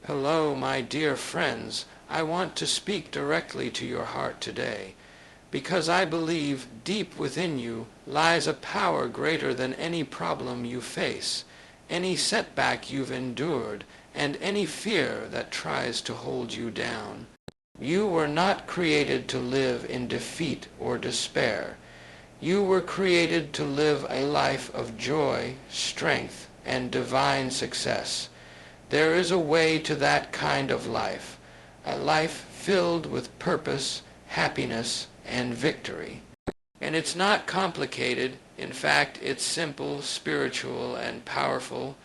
Hello, my dear friends. I want to speak directly to your heart today, because I believe deep within you lies a power greater than any problem you face, any setback you've endured, and any fear that tries to hold you down. You were not created to live in defeat or despair. You were created to live a life of joy, strength, and divine success. There is a way to that kind of life, a life filled with purpose, happiness, and victory. And it's not complicated. In fact, it's simple, spiritual, and powerful.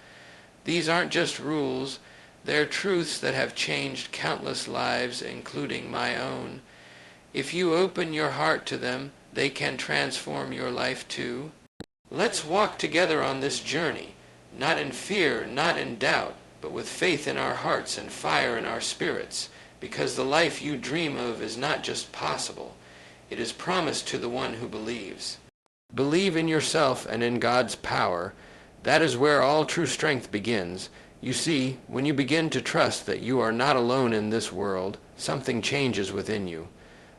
These aren't just rules. They're truths that have changed countless lives, including my own. If you open your heart to them, they can transform your life too. Let's walk together on this journey, not in fear, not in doubt, but with faith in our hearts and fire in our spirits, because the life you dream of is not just possible. It is promised to the one who believes. Believe in yourself and in God's power. That is where all true strength begins. You see, when you begin to trust that you are not alone in this world, something changes within you.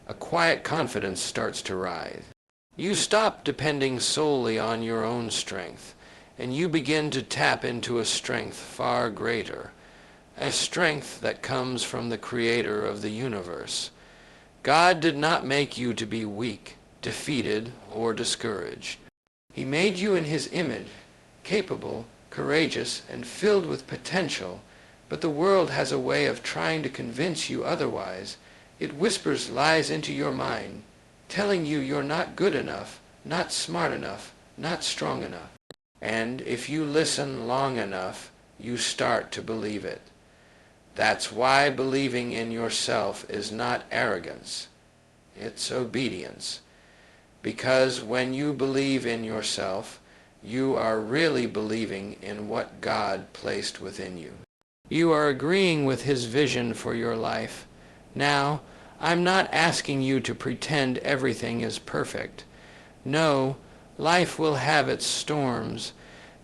A quiet confidence starts to rise. You stop depending solely on your own strength, and you begin to tap into a strength far greater, a strength that comes from the Creator of the universe. God did not make you to be weak, defeated, or discouraged. He made you in His image, capable, courageous, and filled with potential, but the world has a way of trying to convince you otherwise. It whispers lies into your mind, telling you you're not good enough, not smart enough, not strong enough. And if you listen long enough, you start to believe it. That's why believing in yourself is not arrogance. It's obedience. Because when you believe in yourself, you are really believing in what God placed within you. You are agreeing with His vision for your life. Now, I'm not asking you to pretend everything is perfect. No, life will have its storms.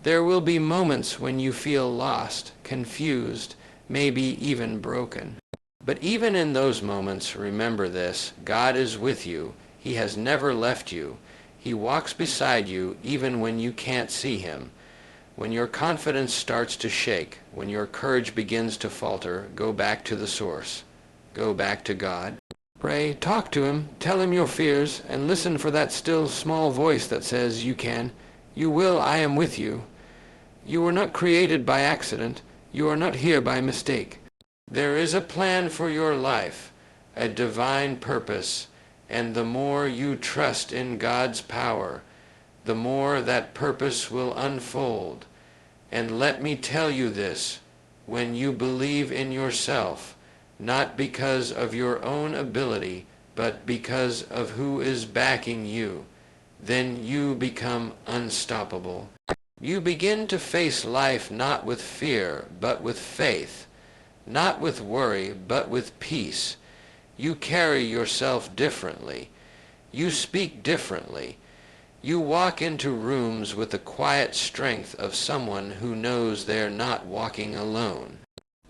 There will be moments when you feel lost, confused, maybe even broken. But even in those moments, remember this: God is with you. He has never left you. He walks beside you even when you can't see Him. When your confidence starts to shake, when your courage begins to falter, go back to the source. Go back to God. Pray, talk to Him, tell Him your fears, and listen for that still small voice that says you can. You will, I am with you. You were not created by accident. You are not here by mistake. There is a plan for your life, a divine purpose, and the more you trust in God's power, the more that purpose will unfold. And let me tell you this: when you believe in yourself, not because of your own ability, but because of who is backing you, then you become unstoppable. You begin to face life not with fear, but with faith, not with worry, but with peace. You carry yourself differently. You speak differently. You walk into rooms with the quiet strength of someone who knows they're not walking alone.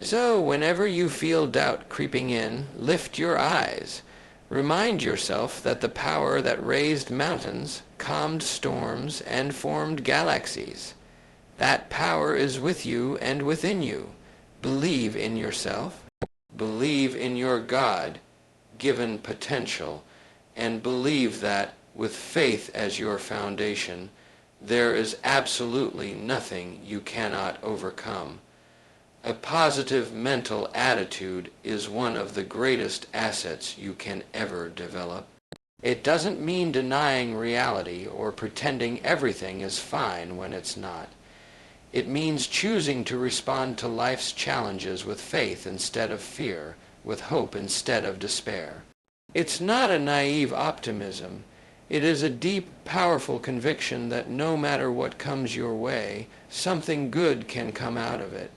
So whenever you feel doubt creeping in, lift your eyes. Remind yourself that the power that raised mountains, calmed storms, and formed galaxies, that power is with you and within you. Believe in yourself. Believe in your God-given potential, and believe that, with faith as your foundation, there is absolutely nothing you cannot overcome. A positive mental attitude is one of the greatest assets you can ever develop. It doesn't mean denying reality or pretending everything is fine when it's not. It means choosing to respond to life's challenges with faith instead of fear, with hope instead of despair. It's not a naive optimism. It is a deep, powerful conviction that no matter what comes your way, something good can come out of it.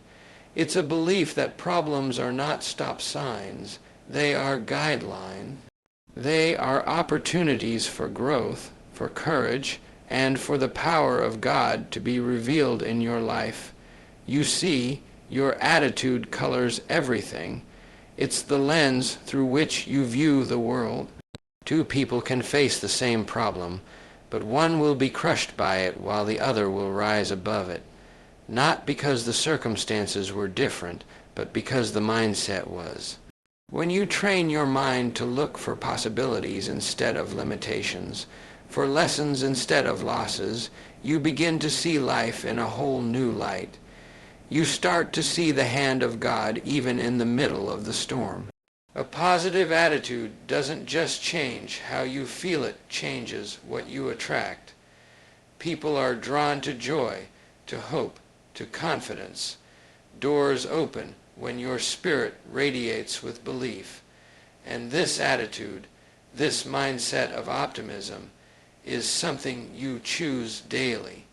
It's a belief that problems are not stop signs. They are guidelines. They are opportunities for growth, for courage, and for the power of God to be revealed in your life. You see, Your attitude colors everything. It's the lens through which you view the world. Two people can face the same problem, but one will be crushed by it while the other will rise above it. Not because the circumstances were different, but because the mindset was. When you train your mind to look for possibilities instead of limitations, for lessons instead of losses, you begin to see life in a whole new light. You start to see the hand of God even in the middle of the storm. A positive attitude doesn't just change how you feel, it changes what you attract. People are drawn to joy, to hope, to confidence. Doors open when your spirit radiates with belief. And this attitude, this mindset of optimism, is something you choose daily.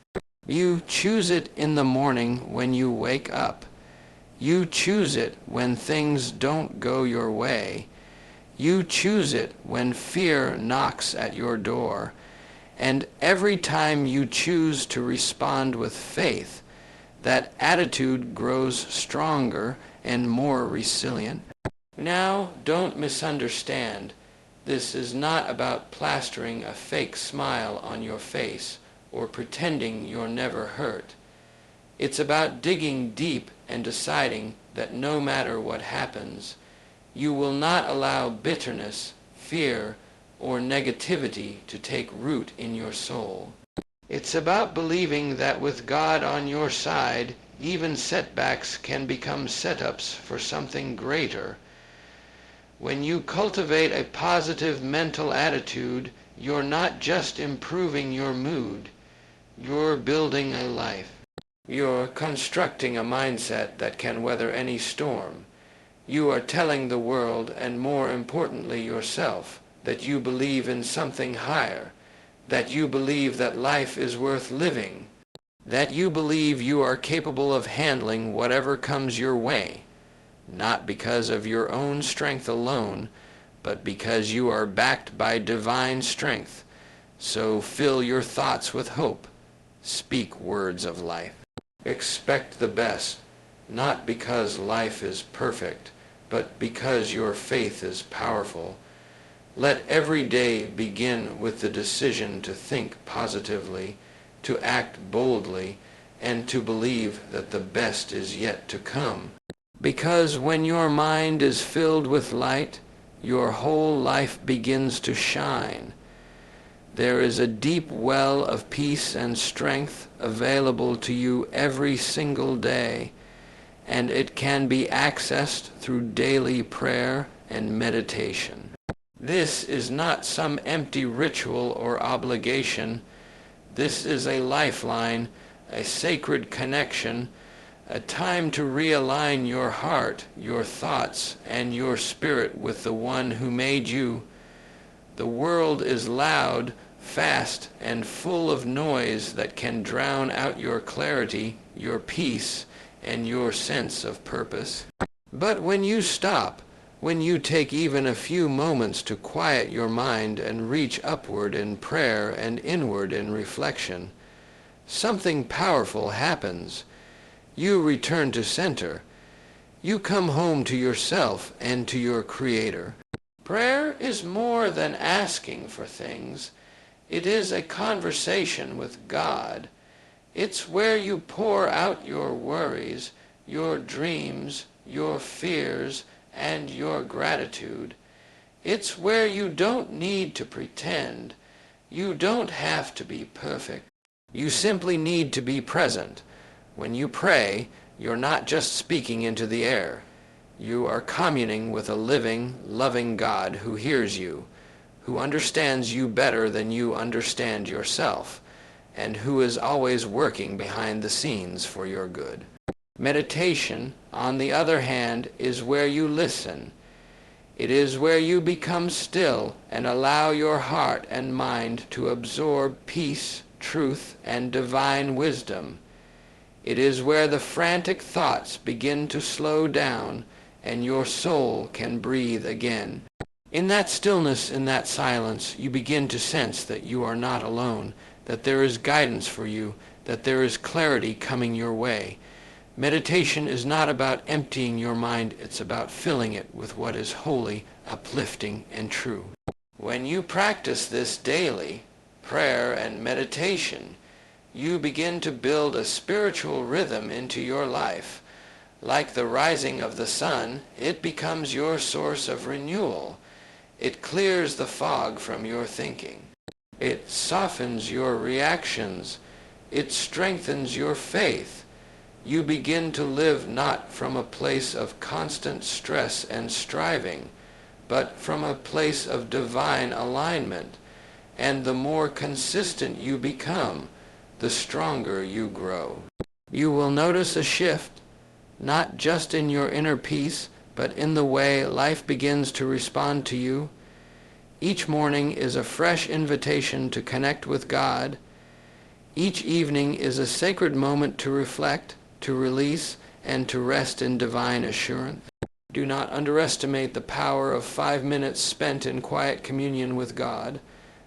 You choose it in the morning when you wake up. You choose it when things don't go your way. You choose it when fear knocks at your door. And every time you choose to respond with faith, that attitude grows stronger and more resilient. Now, don't misunderstand. This is not about plastering a fake smile on your face or pretending you're never hurt. It's about digging deep and deciding that no matter what happens, you will not allow bitterness, fear, or negativity to take root in your soul. It's about believing that with God on your side, even setbacks can become setups for something greater. When you cultivate a positive mental attitude, you're not just improving your mood, you're building a life. You're constructing a mindset that can weather any storm. You are telling the world, and more importantly yourself, that you believe in something higher, that you believe that life is worth living, that you believe you are capable of handling whatever comes your way, not because of your own strength alone, but because you are backed by divine strength. So fill your thoughts with hope. Speak words of life. Expect the best, not because life is perfect, but because your faith is powerful. Let every day begin with the decision to think positively, to act boldly, and to believe that the best is yet to come. Because when your mind is filled with light, your whole life begins to shine. There is a deep well of peace and strength available to you every single day, and it can be accessed through daily prayer and meditation. This is not some empty ritual or obligation. This is a lifeline, a sacred connection, a time to realign your heart, your thoughts, and your spirit with the one who made you. The world is loud, fast, and full of noise that can drown out your clarity, your peace, and your sense of purpose. But when you stop, when you take even a few moments to quiet your mind and reach upward in prayer and inward in reflection, something powerful happens. You return to center. You come home to yourself and to your Creator. Prayer is more than asking for things. It is a conversation with God. It's where you pour out your worries, your dreams, your fears, and your gratitude. It's where you don't need to pretend. You don't have to be perfect. You simply need to be present. When you pray, you're not just speaking into the air. You are communing with a living, loving God who hears you, who understands you better than you understand yourself, and who is always working behind the scenes for your good. Meditation, on the other hand, is where you listen. It is where you become still and allow your heart and mind to absorb peace, truth, and divine wisdom. It is where the frantic thoughts begin to slow down and your soul can breathe again. In that stillness, in that silence, you begin to sense that you are not alone, that there is guidance for you, that there is clarity coming your way. Meditation is not about emptying your mind, it's about filling it with what is holy, uplifting, and true. When you practice this daily, prayer and meditation, you begin to build a spiritual rhythm into your life. Like the rising of the sun, it becomes your source of renewal. It clears the fog from your thinking. It softens your reactions. It strengthens your faith. You begin to live not from a place of constant stress and striving, but from a place of divine alignment. And the more consistent you become, the stronger you grow. You will notice a shift, not just in your inner peace, but in the way life begins to respond to you. Each morning is a fresh invitation to connect with God. Each evening is a sacred moment to reflect, to release, and to rest in divine assurance. Do not underestimate the power of 5 minutes spent in quiet communion with God.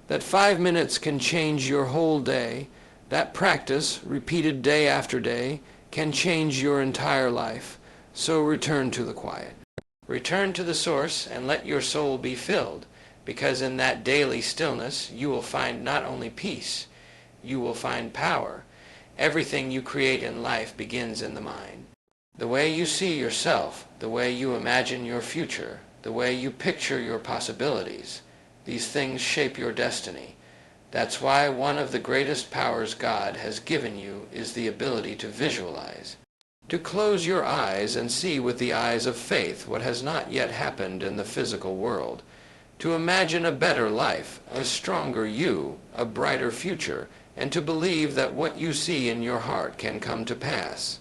That 5 minutes can change your whole day. That practice, repeated day after day, can change your entire life. So return to the quiet. Return to the source and let your soul be filled, because in that daily stillness you will find not only peace, you will find power. Everything you create in life begins in the mind. The way you see yourself, the way you imagine your future, the way you picture your possibilities, these things shape your destiny. That's why one of the greatest powers God has given you is the ability to visualize. To close your eyes and see with the eyes of faith what has not yet happened in the physical world. To imagine a better life, a stronger you, a brighter future, and to believe that what you see in your heart can come to pass.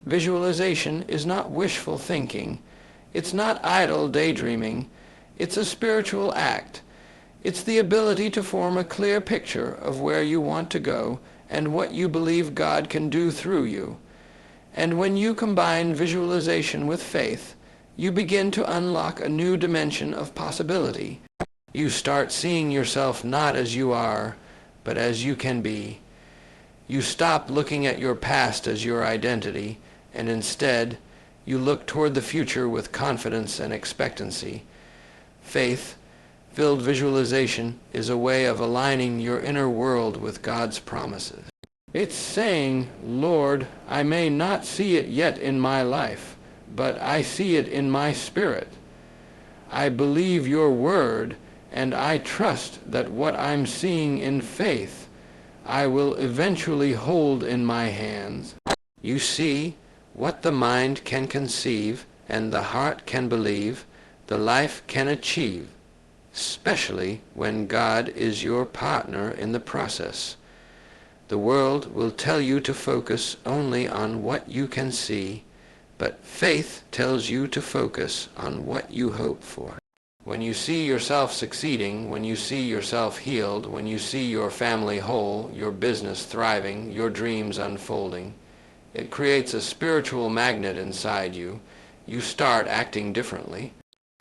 Visualization is not wishful thinking. It's not idle daydreaming. It's a spiritual act. It's the ability to form a clear picture of where you want to go and what you believe God can do through you. And when you combine visualization with faith, you begin to unlock a new dimension of possibility. You start seeing yourself not as you are, but as you can be. You stop looking at your past as your identity, and instead, you look toward the future with confidence and expectancy. Faith-filled visualization is a way of aligning your inner world with God's promises. It's saying, Lord, I may not see it yet in my life, but I see it in my spirit. I believe your word, and I trust that what I'm seeing in faith, I will eventually hold in my hands. You see, what the mind can conceive and the heart can believe, the life can achieve, especially when God is your partner in the process. The world will tell you to focus only on what you can see, but faith tells you to focus on what you hope for. When you see yourself succeeding, when you see yourself healed, when you see your family whole, your business thriving, your dreams unfolding, it creates a spiritual magnet inside you. You start acting differently.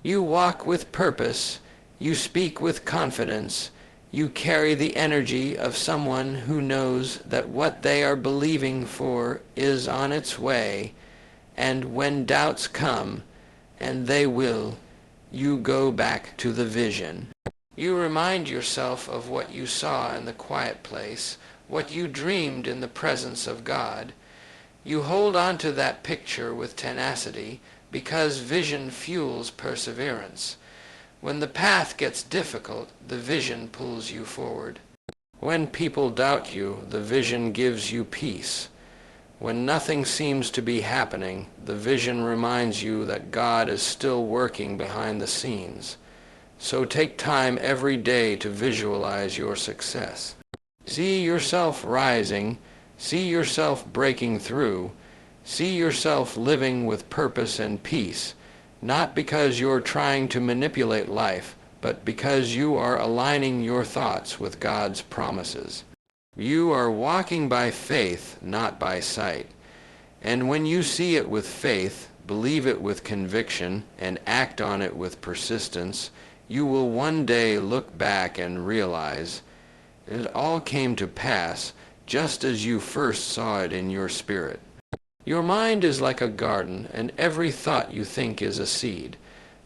You walk with purpose. You speak with confidence. You carry the energy of someone who knows that what they are believing for is on its way, and when doubts come, and they will, you go back to the vision. You remind yourself of what you saw in the quiet place, what you dreamed in the presence of God. You hold on to that picture with tenacity because vision fuels perseverance. When the path gets difficult, the vision pulls you forward. When people doubt you, the vision gives you peace. When nothing seems to be happening, the vision reminds you that God is still working behind the scenes. So take time every day to visualize your success. See yourself rising. See yourself breaking through. See yourself living with purpose and peace. Not because you're trying to manipulate life, but because you are aligning your thoughts with God's promises. You are walking by faith, not by sight. And when you see it with faith, believe it with conviction, and act on it with persistence, you will one day look back and realize it all came to pass just as you first saw it in your spirit. Your mind is like a garden, and every thought you think is a seed.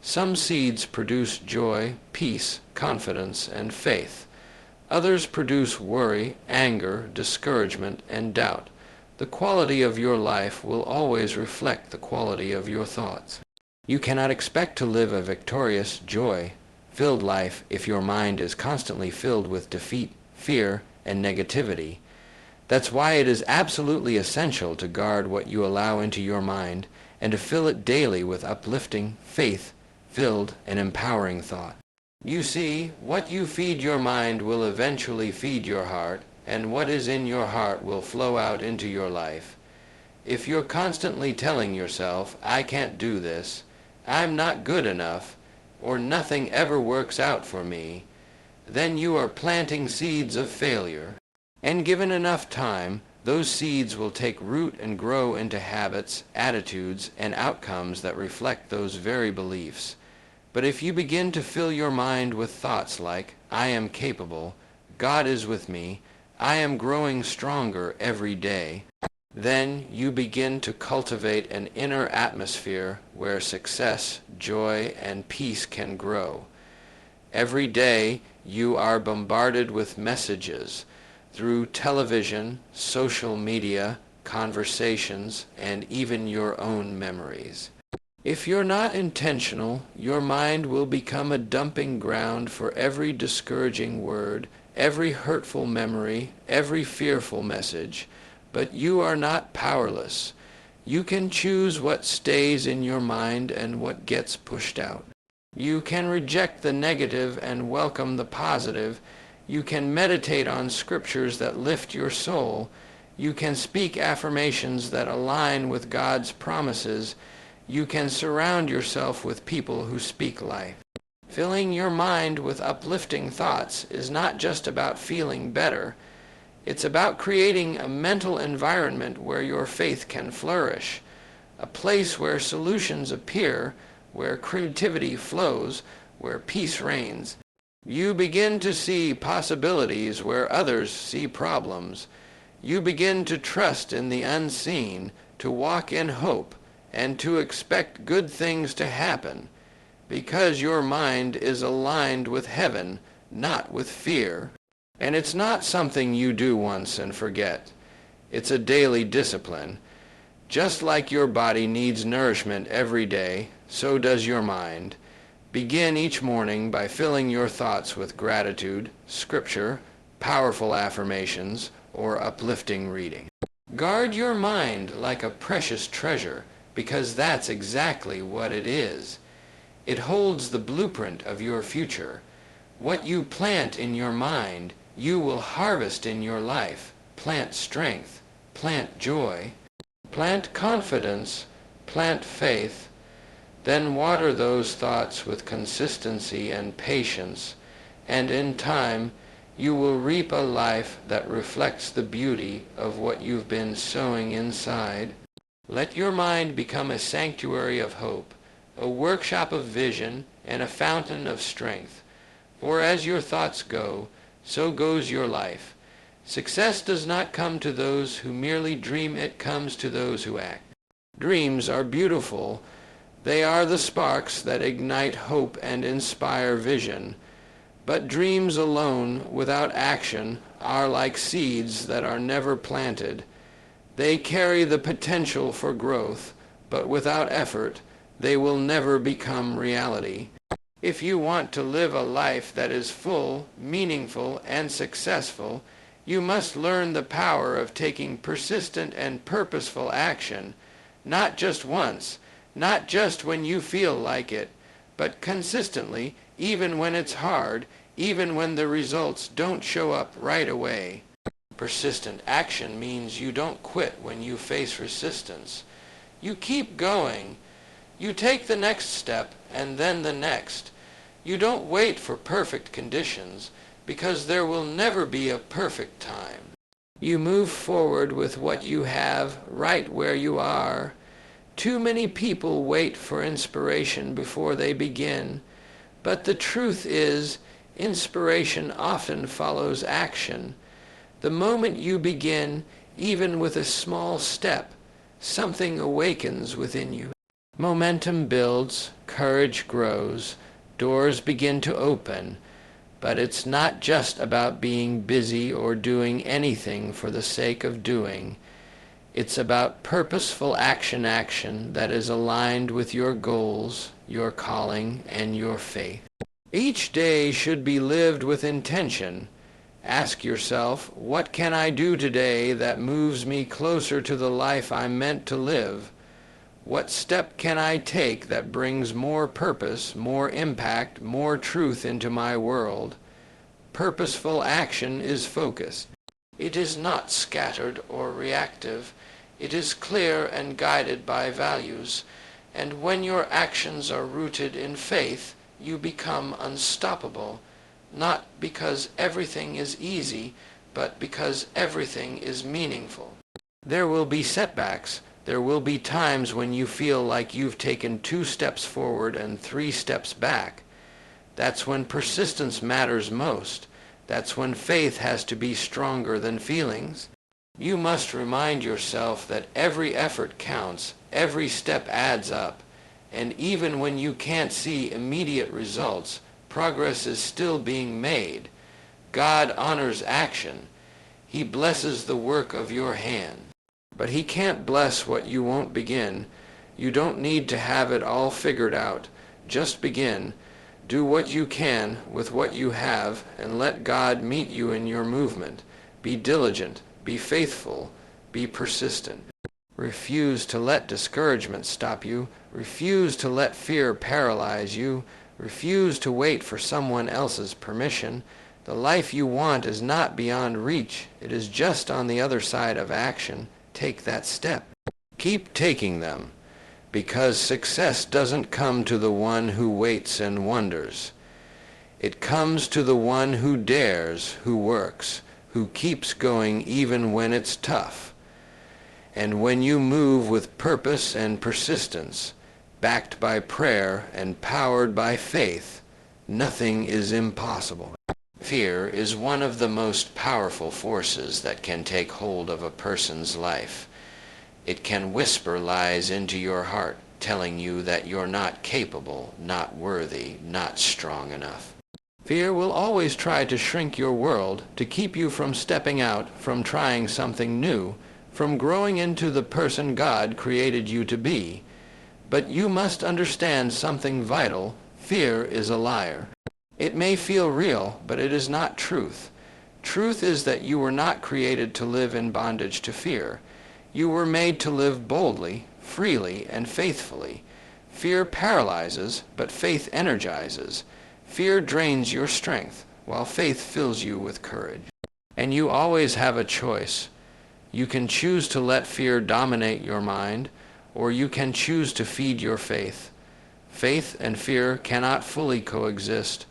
Some seeds produce joy, peace, confidence, and faith. Others produce worry, anger, discouragement, and doubt. The quality of your life will always reflect the quality of your thoughts. You cannot expect to live a victorious, joy-filled life if your mind is constantly filled with defeat, fear, and negativity. That's why it is absolutely essential to guard what you allow into your mind and to fill it daily with uplifting, faith-filled, and empowering thought. You see, what you feed your mind will eventually feed your heart, and what is in your heart will flow out into your life. If you're constantly telling yourself, "I can't do this," "I'm not good enough," or "nothing ever works out for me," then you are planting seeds of failure. And given enough time, those seeds will take root and grow into habits, attitudes, and outcomes that reflect those very beliefs. But if you begin to fill your mind with thoughts like, "I am capable," "God is with me," "I am growing stronger every day," then you begin to cultivate an inner atmosphere where success, joy, and peace can grow. Every day you are bombarded with messages through television, social media, conversations, and even your own memories. If you're not intentional, your mind will become a dumping ground for every discouraging word, every hurtful memory, every fearful message. But you are not powerless. You can choose what stays in your mind and what gets pushed out. You can reject the negative and welcome the positive. You can meditate on scriptures that lift your soul. You can speak affirmations that align with God's promises. You can surround yourself with people who speak life. Filling your mind with uplifting thoughts is not just about feeling better. It's about creating a mental environment where your faith can flourish, a place where solutions appear, where creativity flows, where peace reigns. You begin to see possibilities where others see problems. You begin to trust in the unseen, to walk in hope, and to expect good things to happen, because your mind is aligned with heaven, not with fear. And it's not something you do once and forget. It's a daily discipline. Just like your body needs nourishment every day, so does your mind. Begin each morning by filling your thoughts with gratitude, scripture, powerful affirmations, or uplifting reading. Guard your mind like a precious treasure, because that's exactly what it is. It holds the blueprint of your future. What you plant in your mind, you will harvest in your life. Plant strength, plant joy, plant confidence, plant faith, then water those thoughts with consistency and patience, and in time you will reap a life that reflects the beauty of what you've been sowing inside. Let your mind become a sanctuary of hope, a workshop of vision, and a fountain of strength. For as your thoughts go, so goes your life. Success does not come to those who merely dream, it comes to those who act. Dreams are beautiful. They are the sparks that ignite hope and inspire vision. But dreams alone, without action, are like seeds that are never planted. They carry the potential for growth, but without effort, they will never become reality. If you want to live a life that is full, meaningful, and successful, you must learn the power of taking persistent and purposeful action, not just once, not just when you feel like it, but consistently, even when it's hard, even when the results don't show up right away. Persistent action means you don't quit when you face resistance. You keep going. You take the next step and then the next. You don't wait for perfect conditions, because there will never be a perfect time. You move forward with what you have right where you are. Too many people wait for inspiration before they begin, but the truth is, inspiration often follows action. The moment you begin, even with a small step, Something awakens within you. Momentum builds, courage grows, doors begin to open, but it's not just about being busy or doing anything for the sake of doing. It's about purposeful action that is aligned with your goals, your calling, and your faith. Each day should be lived with intention. Ask yourself, what can I do today that moves me closer to the life I'm meant to live? What step can I take that brings more purpose, more impact, more truth into my world? Purposeful action is focused. It is not scattered or reactive. It is clear and guided by values. And when your actions are rooted in faith, you become unstoppable, not because everything is easy, but because everything is meaningful. There will be setbacks. There will be times when you feel like you've taken 2 steps forward and 3 steps back. That's when persistence matters most. That's when faith has to be stronger than feelings. You must remind yourself that every effort counts, every step adds up, and even when you can't see immediate results, progress is still being made. God honors action. He blesses the work of your hand. But He can't bless what you won't begin. You don't need to have it all figured out. Just begin. Do what you can with what you have, and let God meet you in your movement. Be diligent. Be faithful. Be persistent. Refuse to let discouragement stop you. Refuse to let fear paralyze you. Refuse to wait for someone else's permission. The life you want is not beyond reach. It is just on the other side of action. Take that step. Keep taking them, because success doesn't come to the one who waits and wonders. It comes to the one who dares, who works, who keeps going even when it's tough. And when you move with purpose and persistence, backed by prayer and powered by faith, nothing is impossible. Fear is one of the most powerful forces that can take hold of a person's life. It can whisper lies into your heart, telling you that you're not capable, not worthy, not strong enough. Fear will always try to shrink your world, to keep you from stepping out, from trying something new, from growing into the person God created you to be. But you must understand something vital. Fear is a liar. It may feel real, but it is not truth. Truth is that you were not created to live in bondage to fear. You were made to live boldly, freely, and faithfully. Fear paralyzes, but faith energizes. Fear drains your strength, while faith fills you with courage. And you always have a choice. You can choose to let fear dominate your mind, or you can choose to feed your faith. Faith and fear cannot fully coexist.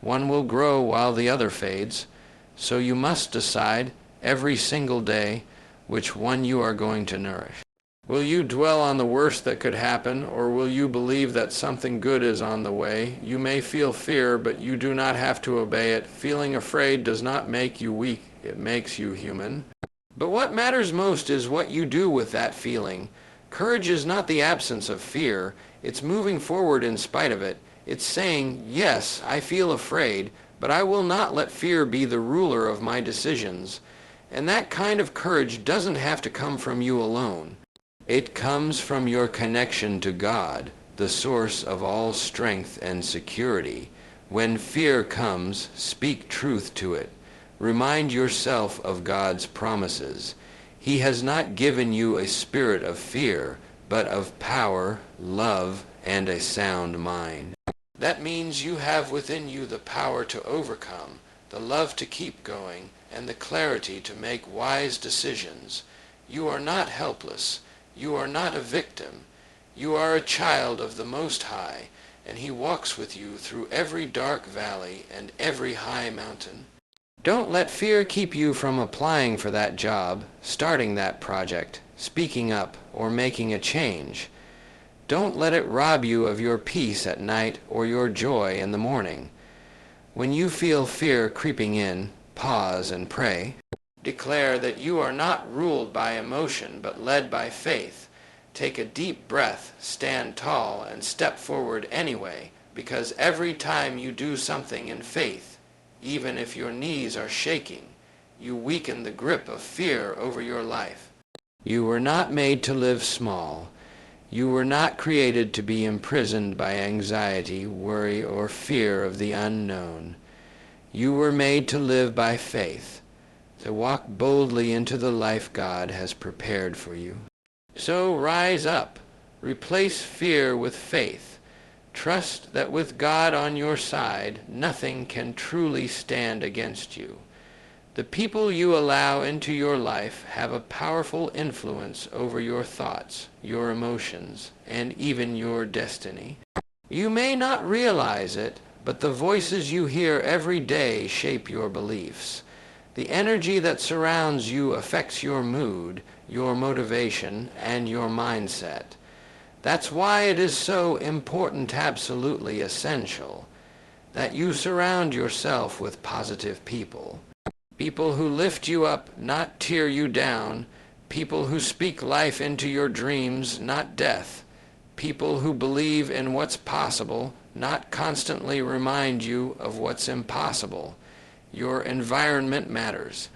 One will grow while the other fades, so you must decide every single day which one you are going to nourish. Will you dwell on the worst that could happen, or will you believe that something good is on the way? You may feel fear, but you do not have to obey it. Feeling afraid does not make you weak, it makes you human. But what matters most is what you do with that feeling. Courage is not the absence of fear, it's moving forward in spite of it. It's saying, yes, I feel afraid, but I will not let fear be the ruler of my decisions. And that kind of courage doesn't have to come from you alone. It comes from your connection to God, the source of all strength and security. When fear comes, speak truth to it. Remind yourself of God's promises. He has not given you a spirit of fear, but of power, love, and a sound mind. That means you have within you the power to overcome, the love to keep going, and the clarity to make wise decisions. You are not helpless. You are not a victim. You are a child of the Most High, and He walks with you through every dark valley and every high mountain. Don't let fear keep you from applying for that job, starting that project, speaking up, or making a change. Don't let it rob you of your peace at night or your joy in the morning. When you feel fear creeping in, pause and pray. Declare that you are not ruled by emotion but led by faith. Take a deep breath, stand tall, and step forward anyway, because every time you do something in faith, even if your knees are shaking, you weaken the grip of fear over your life. You were not made to live small. You were not created to be imprisoned by anxiety, worry, or fear of the unknown. You were made to live by faith, to walk boldly into the life God has prepared for you. So rise up, replace fear with faith. Trust that with God on your side, nothing can truly stand against you. The people you allow into your life have a powerful influence over your thoughts, your emotions, and even your destiny. You may not realize it, but the voices you hear every day shape your beliefs. The energy that surrounds you affects your mood, your motivation, and your mindset. That's why it is so important, absolutely essential, that you surround yourself with positive people. People who lift you up, not tear you down. People who speak life into your dreams, not death. People who believe in what's possible, not constantly remind you of what's impossible. Your environment matters.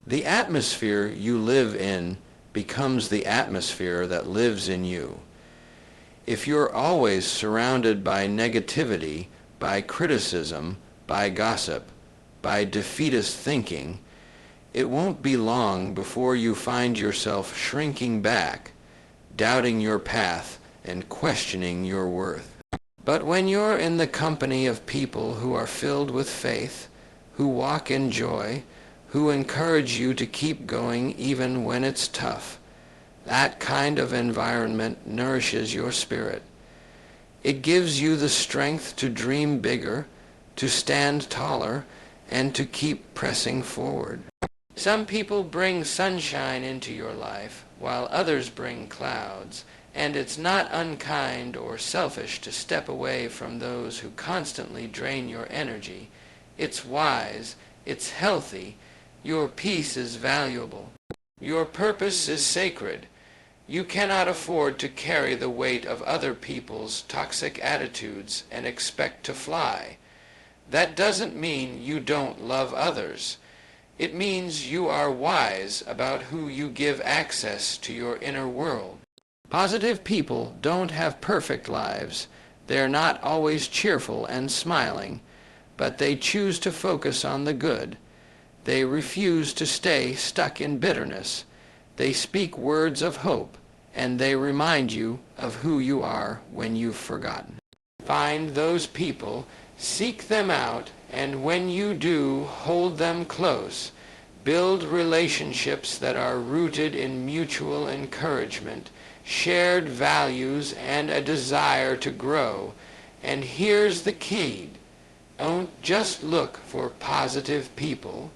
The atmosphere you live in becomes the atmosphere that lives in you. If you're always surrounded by negativity, by criticism, by gossip, by defeatist thinking, it won't be long before you find yourself shrinking back, doubting your path, and questioning your worth. But when you're in the company of people who are filled with faith, who walk in joy, who encourage you to keep going even when it's tough, that kind of environment nourishes your spirit. It gives you the strength to dream bigger, to stand taller, and to keep pressing forward. Some people bring sunshine into your life, while others bring clouds, and it's not unkind or selfish to step away from those who constantly drain your energy. It's wise, it's healthy, your peace is valuable. Your purpose is sacred. You cannot afford to carry the weight of other people's toxic attitudes and expect to fly. That doesn't mean you don't love others. It means you are wise about who you give access to your inner world. Positive people don't have perfect lives. They're not always cheerful and smiling, but they choose to focus on the good. They refuse to stay stuck in bitterness. They speak words of hope, and they remind you of who you are when you've forgotten. Find those people, seek them out, and when you do, hold them close. Build relationships that are rooted in mutual encouragement, shared values, and a desire to grow. And here's the key. Don't just look for positive people.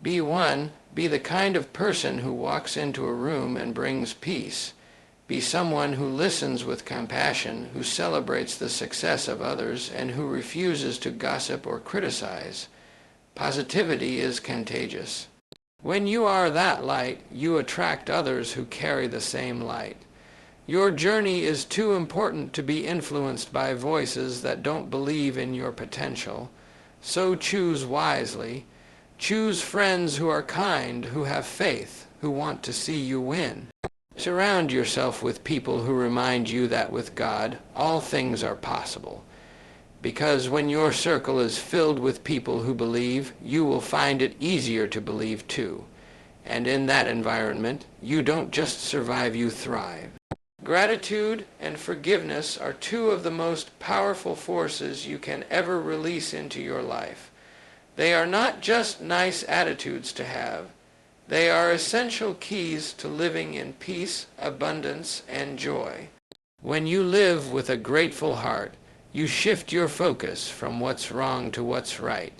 Be the kind of person who walks into a room and brings peace. Be someone who listens with compassion, who celebrates the success of others, and who refuses to gossip or criticize. Positivity is contagious. When you are that light, you attract others who carry the same light. Your journey is too important to be influenced by voices that don't believe in your potential. So choose wisely. Choose friends who are kind, who have faith, who want to see you win. Surround yourself with people who remind you that with God, all things are possible. Because when your circle is filled with people who believe, you will find it easier to believe too. And in that environment, you don't just survive, you thrive. Gratitude and forgiveness are two of the most powerful forces you can ever release into your life. They are not just nice attitudes to have. They are essential keys to living in peace, abundance, and joy. When you live with a grateful heart, you shift your focus from what's wrong to what's right.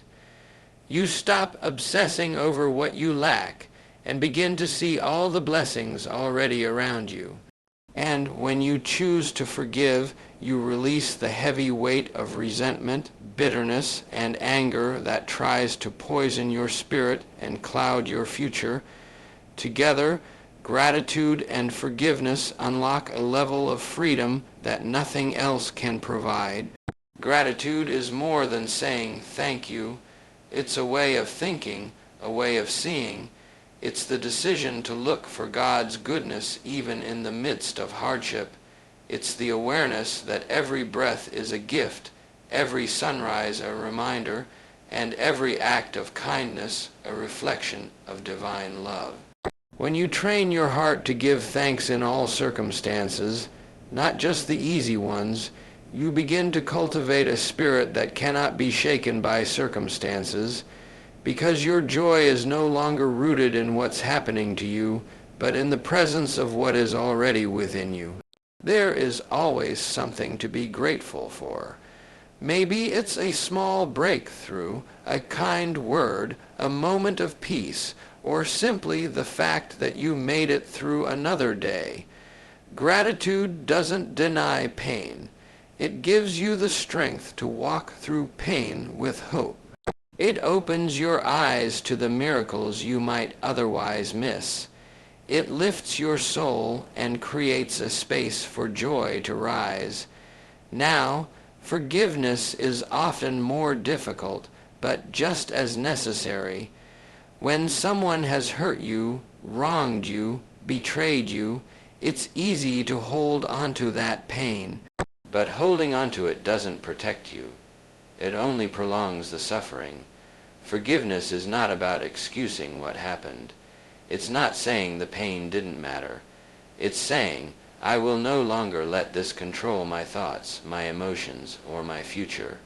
You stop obsessing over what you lack and begin to see all the blessings already around you. And when you choose to forgive, you release the heavy weight of resentment, bitterness, and anger that tries to poison your spirit and cloud your future. Together, Gratitude and forgiveness unlock a level of freedom that nothing else can provide. Gratitude is more than saying thank you. It's a way of thinking, a way of seeing. It's the decision to look for God's goodness even in the midst of hardship. It's the awareness that every breath is a gift, every sunrise a reminder, and every act of kindness a reflection of divine love. When you train your heart to give thanks in all circumstances, not just the easy ones, you begin to cultivate a spirit that cannot be shaken by circumstances, because your joy is no longer rooted in what's happening to you, but in the presence of what is already within you. There is always something to be grateful for. Maybe it's a small breakthrough, a kind word, a moment of peace, or simply the fact that you made it through another day. Gratitude doesn't deny pain. It gives you the strength to walk through pain with hope. It opens your eyes to the miracles you might otherwise miss. It lifts your soul and creates a space for joy to rise. Now, forgiveness is often more difficult, but just as necessary. When someone has hurt you, wronged you, betrayed you, it's easy to hold onto that pain. But holding onto it doesn't protect you. It only prolongs the suffering. Forgiveness is not about excusing what happened. It's not saying the pain didn't matter. It's saying, I will no longer let this control my thoughts, my emotions, or my future.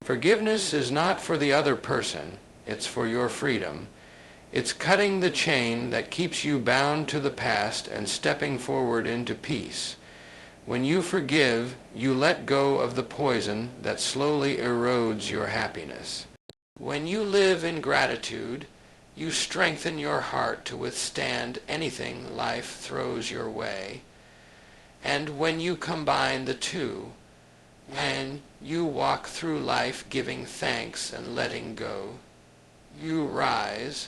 Forgiveness is not for the other person. It's for your freedom. It's cutting the chain that keeps you bound to the past and stepping forward into peace. When you forgive, you let go of the poison that slowly erodes your happiness. When you live in gratitude, you strengthen your heart to withstand anything life throws your way. And when you combine the two, when you walk through life giving thanks and letting go, you rise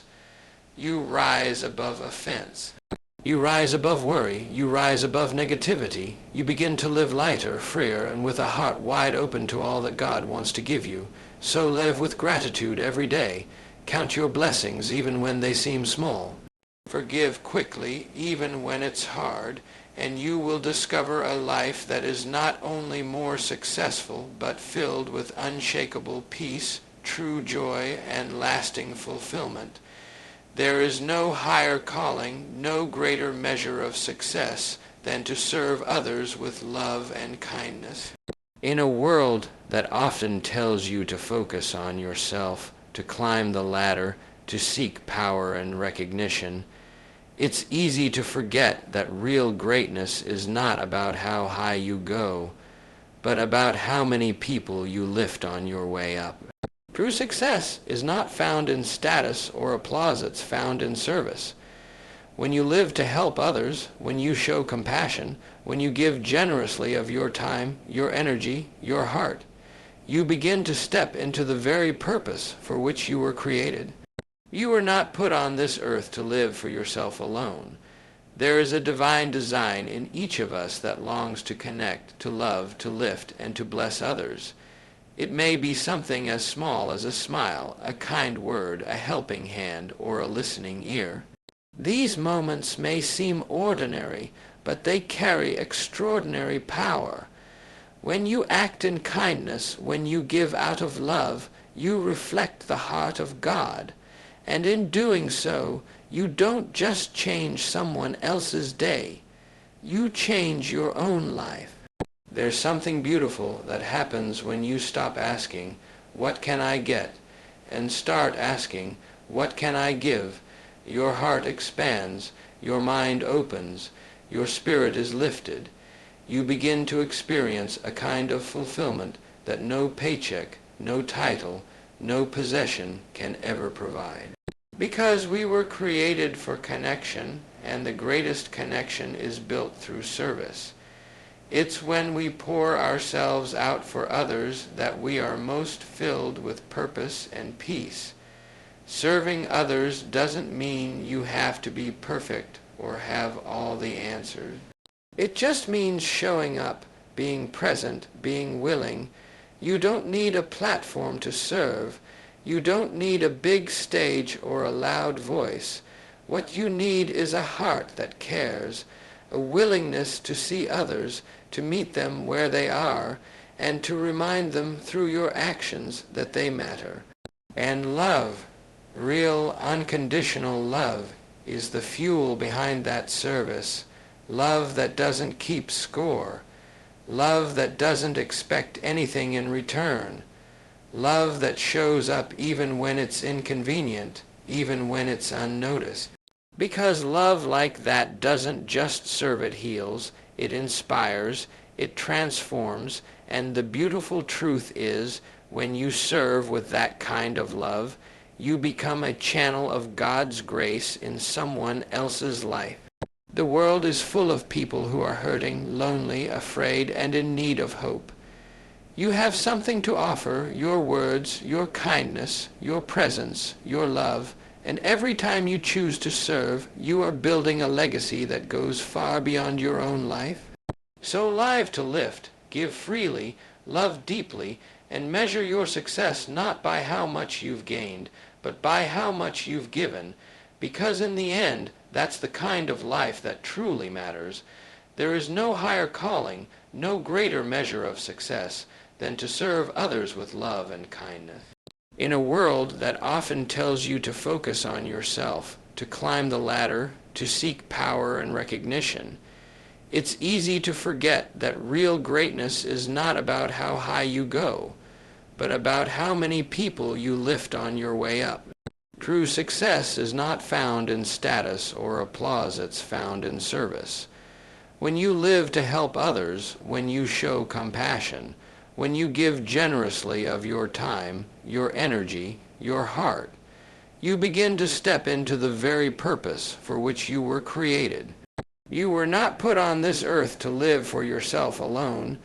above offense. You rise above worry. You rise above negativity. You begin to live lighter, freer, and with a heart wide open to all that God wants to give you. So live with gratitude every day. Count your blessings even when they seem small. Forgive quickly even when it's hard, and you will discover a life that is not only more successful, but filled with unshakable peace, true joy, and lasting fulfillment. There is no higher calling, no greater measure of success than to serve others with love and kindness. In a world that often tells you to focus on yourself, to climb the ladder, to seek power and recognition, it's easy to forget that real greatness is not about how high you go, but about how many people you lift on your way up. True success is not found in status or applause, it's found in service. When you live to help others, when you show compassion, when you give generously of your time, your energy, your heart, you begin to step into the very purpose for which you were created. You were not put on this earth to live for yourself alone. There is a divine design in each of us that longs to connect, to love, to lift, and to bless others. It may be something as small as a smile, a kind word, a helping hand, or a listening ear. These moments may seem ordinary, but they carry extraordinary power. When you act in kindness, when you give out of love, you reflect the heart of God. And in doing so, you don't just change someone else's day. You change your own life. There's something beautiful that happens when you stop asking, what can I get? And start asking, what can I give? Your heart expands, your mind opens, your spirit is lifted. You begin to experience a kind of fulfillment that no paycheck, no title, no possession can ever provide. Because we were created for connection, and the greatest connection is built through service. It's when we pour ourselves out for others that we are most filled with purpose and peace. Serving others doesn't mean you have to be perfect or have all the answers. It just means showing up, being present, being willing. You don't need a platform to serve. You don't need a big stage or a loud voice. What you need is a heart that cares, a willingness to see others, to meet them where they are, and to remind them through your actions that they matter. And love, real unconditional love, is the fuel behind that service. Love that doesn't keep score. Love that doesn't expect anything in return. Love that shows up even when it's inconvenient, even when it's unnoticed. Because love like that doesn't just serve it heals, it inspires, it transforms, and the beautiful truth is, when you serve with that kind of love, you become a channel of God's grace in someone else's life. The world is full of people who are hurting, lonely, afraid, and in need of hope. You have something to offer, your words, your kindness, your presence, your love, and every time you choose to serve, you are building a legacy that goes far beyond your own life. So live to lift, give freely, love deeply, and measure your success not by how much you've gained, but by how much you've given, because in the end, that's the kind of life that truly matters. There is no higher calling, no greater measure of success than to serve others with love and kindness. In a world that often tells you to focus on yourself, to climb the ladder, to seek power and recognition, it's easy to forget that real greatness is not about how high you go, but about how many people you lift on your way up. True success is not found in status or applause, it's found in service. When you live to help others, when you show compassion, when you give generously of your time, your energy, your heart, you begin to step into the very purpose for which you were created. You were not put on this earth to live for yourself alone.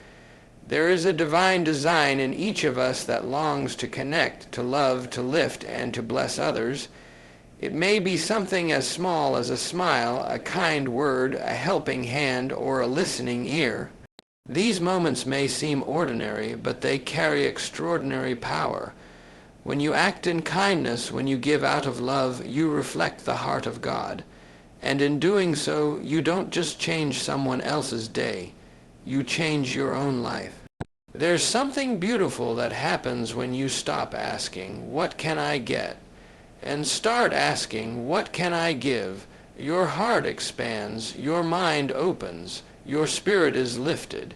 There is a divine design in each of us that longs to connect, to love, to lift, and to bless others. It may be something as small as a smile, a kind word, a helping hand, or a listening ear. These moments may seem ordinary, but they carry extraordinary power. When you act in kindness, when you give out of love, you reflect the heart of God. And in doing so, you don't just change someone else's day. You change your own life. There's something beautiful that happens when you stop asking, "What can I get?" and start asking, "What can I give?" Your heart expands, your mind opens, your spirit is lifted.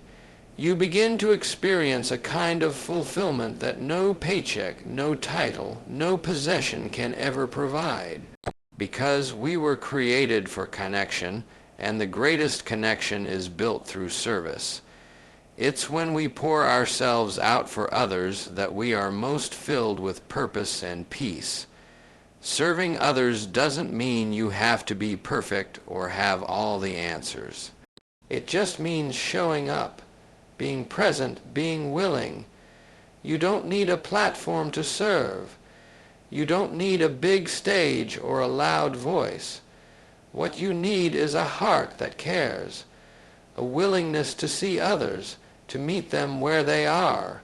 You begin to experience a kind of fulfillment that no paycheck, no title, no possession can ever provide. Because we were created for connection, and the greatest connection is built through service. It's when we pour ourselves out for others that we are most filled with purpose and peace. Serving others doesn't mean you have to be perfect or have all the answers. It just means showing up, being present, being willing. You don't need a platform to serve. You don't need a big stage or a loud voice. What you need is a heart that cares, a willingness to see others, to meet them where they are,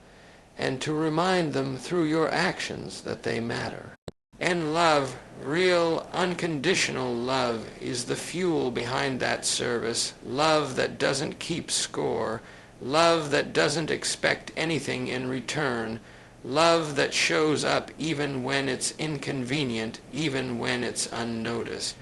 and to remind them through your actions that they matter. And love, real unconditional love, is the fuel behind that service. Love that doesn't keep score. Love that doesn't expect anything in return. Love that shows up even when it's inconvenient, even when it's unnoticed.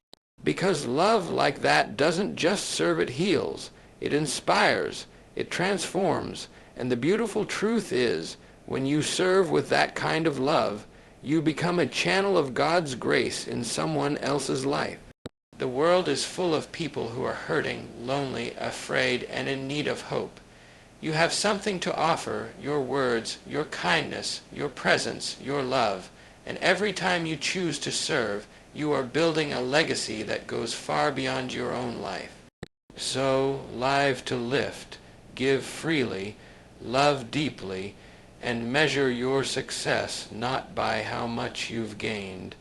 Because love like that doesn't just serve it heals. It inspires. It transforms. And the beautiful truth is, when you serve with that kind of love, you become a channel of God's grace in someone else's life. The world is full of people who are hurting, lonely, afraid, and in need of hope. You have something to offer, your words, your kindness, your presence, your love, and every time you choose to serve, you are building a legacy that goes far beyond your own life. So, live to lift, give freely, love deeply, and measure your success not by how much you've gained,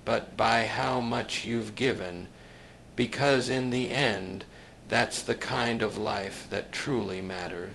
but by how much you've given, because in the end, that's the kind of life that truly matters.